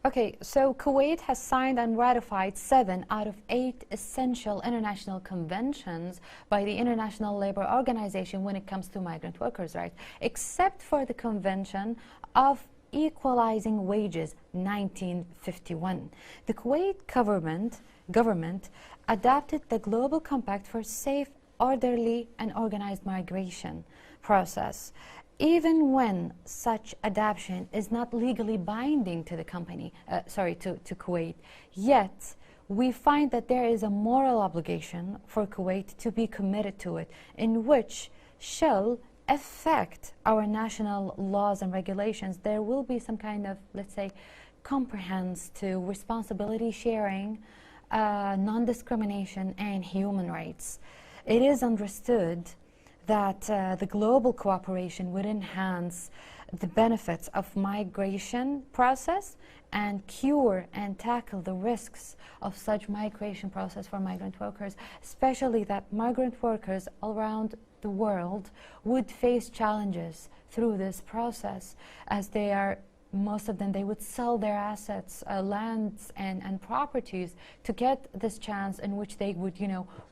Okay, so Kuwait has signed and ratified 7 out of 8 essential international conventions by the International Labour Organization when it comes to migrant workers' rights, except for the Convention of Equalizing Wages 1951. The Kuwait government adopted the Global Compact for safe, orderly and organized migration process. Even when such adoption is not legally binding to the to Kuwait, yet we find that there is a moral obligation for Kuwait to be committed to it, in which shall affect our national laws and regulations. There will be some kind of, let's say, comprehensive to responsibility sharing, non-discrimination and human rights. It is understood that the global cooperation would enhance the benefits of migration process and cure and tackle the risks of such migration process for migrant workers, especially that migrant workers all around the world would face challenges through this process, as they are, most of them, they would sell their assets, lands and properties to get this chance in which they would,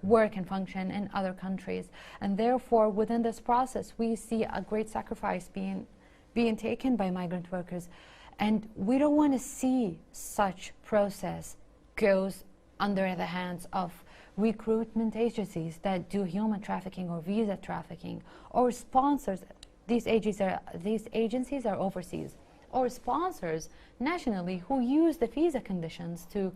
work and function in other countries. And therefore, within this process, we see a great sacrifice being taken by migrant workers. And we don't want to see such process goes under the hands of recruitment agencies that do human trafficking or visa trafficking, or sponsors. These agencies are overseas, or sponsors nationally who use the visa conditions to,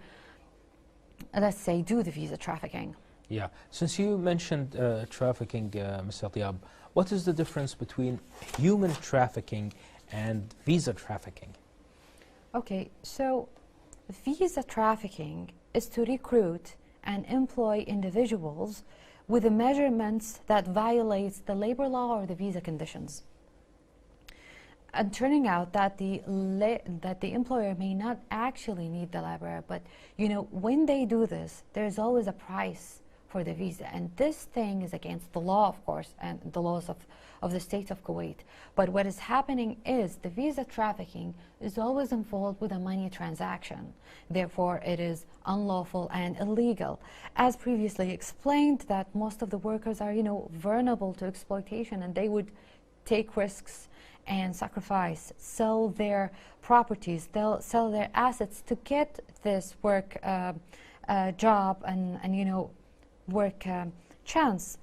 let's say, do the visa trafficking. Yeah, since you mentioned trafficking, Mr. Atyab, what is the difference between human trafficking and visa trafficking? Okay, so visa trafficking is to recruit and employ individuals with the measurements that violates the labor law or the visa conditions. And turning out that the employer may not actually need the laborer, but when they do this, there's always a price for the visa, and this thing is against the law, of course, and the laws of the state of Kuwait. But what is happening is the visa trafficking is always involved with a money transaction. Therefore, it is unlawful and illegal. As previously explained, that most of the workers are, vulnerable to exploitation, and they would take risks and sacrifice, sell their properties, they'll sell their assets to get this work job and work chance.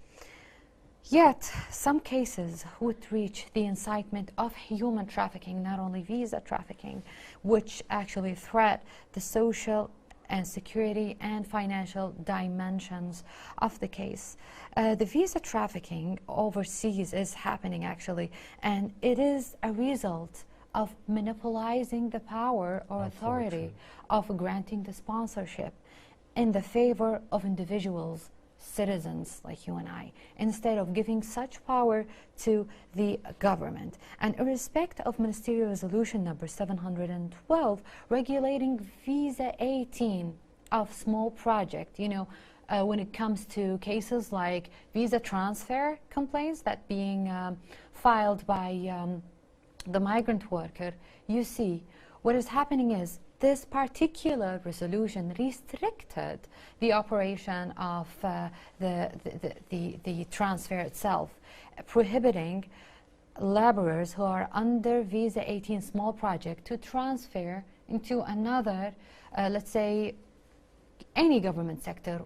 Yet some cases would reach the incitement of human trafficking, not only visa trafficking, which actually threat the social and security and financial dimensions of the case. The visa trafficking overseas is happening actually, and it is a result of monopolizing the power or authority of granting the sponsorship in the favor of individuals, citizens like you and I, instead of giving such power to the government. And irrespective of Ministerial Resolution number 712 regulating Visa 18 of small project, when it comes to cases like visa transfer complaints that being filed by the migrant worker, you see what is happening is this particular resolution restricted the operation of the transfer itself, prohibiting laborers who are under Visa 18 small project to transfer into another, let's say, any government sector,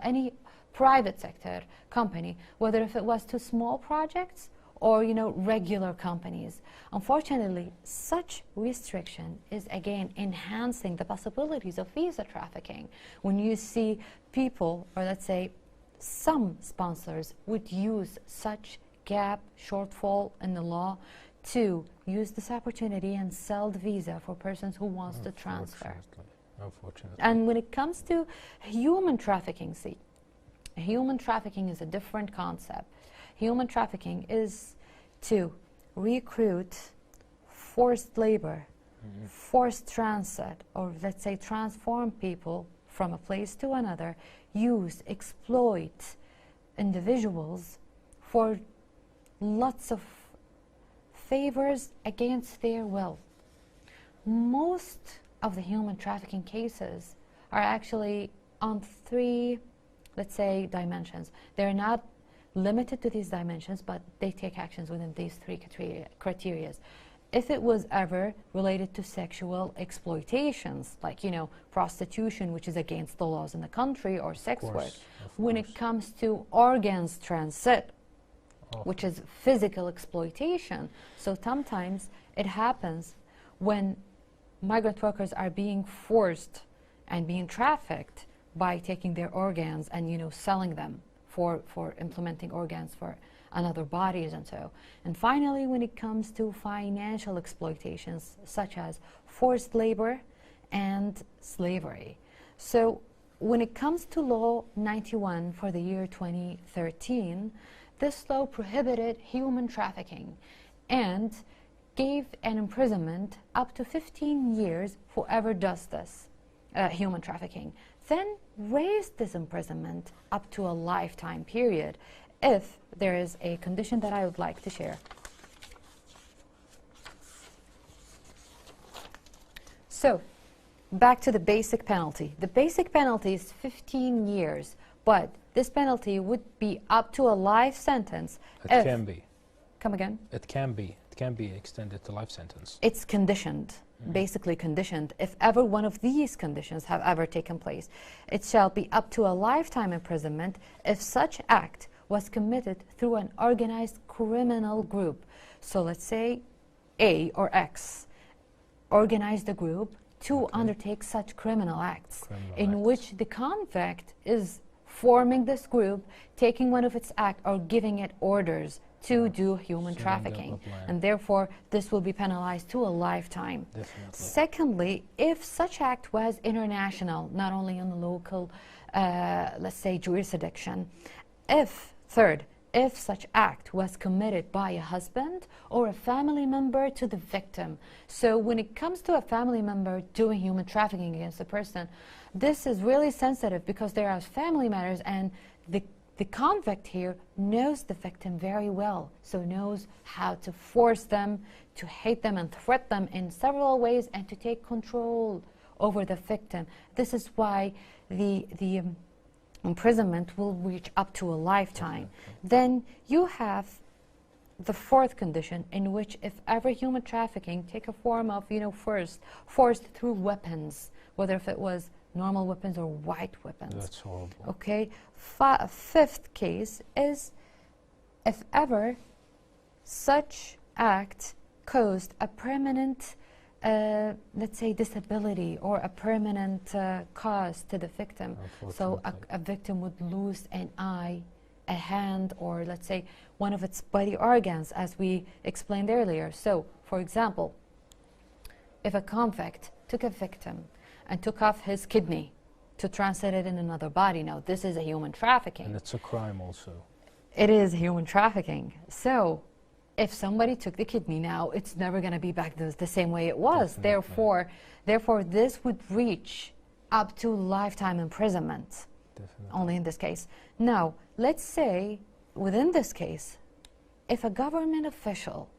any private sector company, whether if it was to small projects or regular companies. Unfortunately, such restriction is again enhancing the possibilities of visa trafficking. When you see people, or let's say some sponsors, would use such gap, shortfall in the law to use this opportunity and sell the visa for persons who wants to transfer. Unfortunately. And when it comes to human trafficking, human trafficking is a different concept. Human trafficking is to recruit forced labor, forced transit, or let's say transform people from a place to another, use, exploit individuals for lots of favors against their will. most of the human trafficking cases are actually on three, let's say, dimensions. They're not limited to these dimensions, but they take actions within these three criteria. If it was ever related to sexual exploitations, like, you know, prostitution, which is against the laws in the country, or sex work. When it comes to organs transit, which is physical exploitation. So sometimes it happens when migrant workers are being forced and being trafficked by taking their organs and, you know, selling them for implementing organs for another bodies and so. And finally, when it comes to financial exploitations, such as forced labor and slavery. So when it comes to Law 91 for the year 2013, this law prohibited human trafficking and gave an imprisonment up to 15 years whoever does this, human trafficking. Then raised this imprisonment up to a lifetime period if there is a condition that I would like to share. So, back to the basic penalty. The basic penalty is 15 years, but this penalty would be up to a life sentence. It can be. Come again? It can be. It can be extended to life sentence. It's conditioned, basically conditioned. If ever one of these conditions have ever taken place, it shall be up to a lifetime imprisonment if such act was committed through an organized criminal group. So let's say A or X organized a group to undertake such criminal acts, in which the convict is forming this group, taking one of its acts or giving it orders to do human trafficking. And therefore, this will be penalized to a lifetime. Definitely. Secondly, if such act was international, not only in the local, let's say, jurisdiction. Third, if such act was committed by a husband or a family member to the victim. So when it comes to a family member doing human trafficking against a person, this is really sensitive because there are family matters, and the convict here knows the victim very well, so knows how to force them, to hate them and threat them in several ways, and to take control over the victim. This is why the imprisonment will reach up to a lifetime. Then you have the fourth condition, in which if ever human trafficking take a form of, you know, forced through weapons, whether if it was normal weapons or white weapons. That's horrible. Okay. Fifth case is if ever such act caused a permanent, let's say, disability or a permanent cause to the victim. So a victim would lose an eye, a hand, or let's say one of its body organs, as we explained earlier. So, for example, if a convict took a victim and took off his kidney to translate it in another body, now this is a human trafficking. And it's a crime also. It is human trafficking. So if somebody took the kidney now, it's never going to be back the same way it was. Therefore, this would reach up to lifetime imprisonment. Only in this case. Now, let's say within this case, if a government official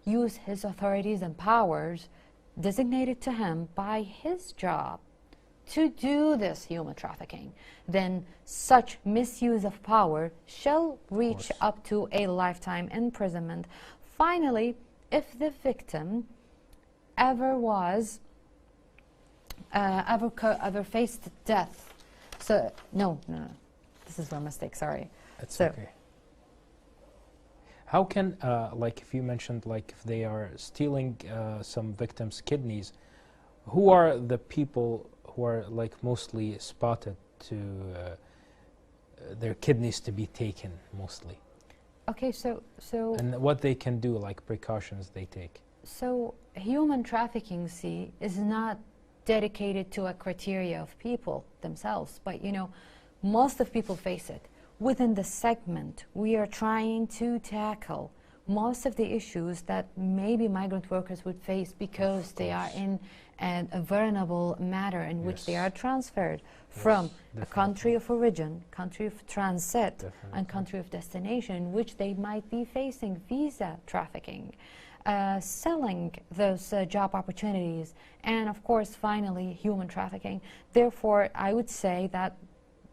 used his authorities and powers designated to him by his job to do this human trafficking, then such misuse of power shall reach up to a lifetime imprisonment. Finally, if the victim ever faced death, so no, this is a mistake, sorry. That's okay. How can, like if you mentioned, like if they are stealing some victims' kidneys, who are the people who are like mostly spotted to their kidneys to be taken mostly? Okay, so and what they can do, like precautions they take. So human trafficking, is not dedicated to a criteria of people themselves, but you know, most of people face it. Within the segment, we are trying to tackle most of the issues that maybe migrant workers would face because they are in a vulnerable matter in which they are transferred from a country of origin, country of transit, and country of destination, in which they might be facing visa trafficking. selling those job opportunities, and of course, finally, human trafficking. Therefore, I would say that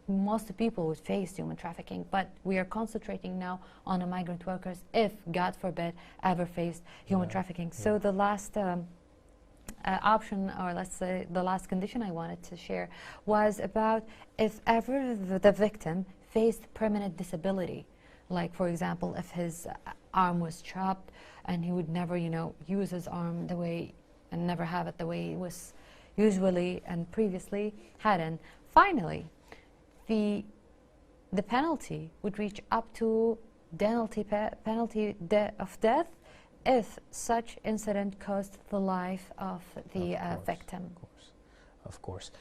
most people would face human trafficking, but we are concentrating now on the migrant workers if, God forbid, ever faced human trafficking. So the last option, or let's say the last condition I wanted to share, was about if ever the victim faced permanent disability. Like, for example, if his arm was chopped and he would never, use his arm the way and never have it the way it was usually and previously had. And finally, the penalty would reach up to penalty of death if such incident caused the life of the victim. Of course.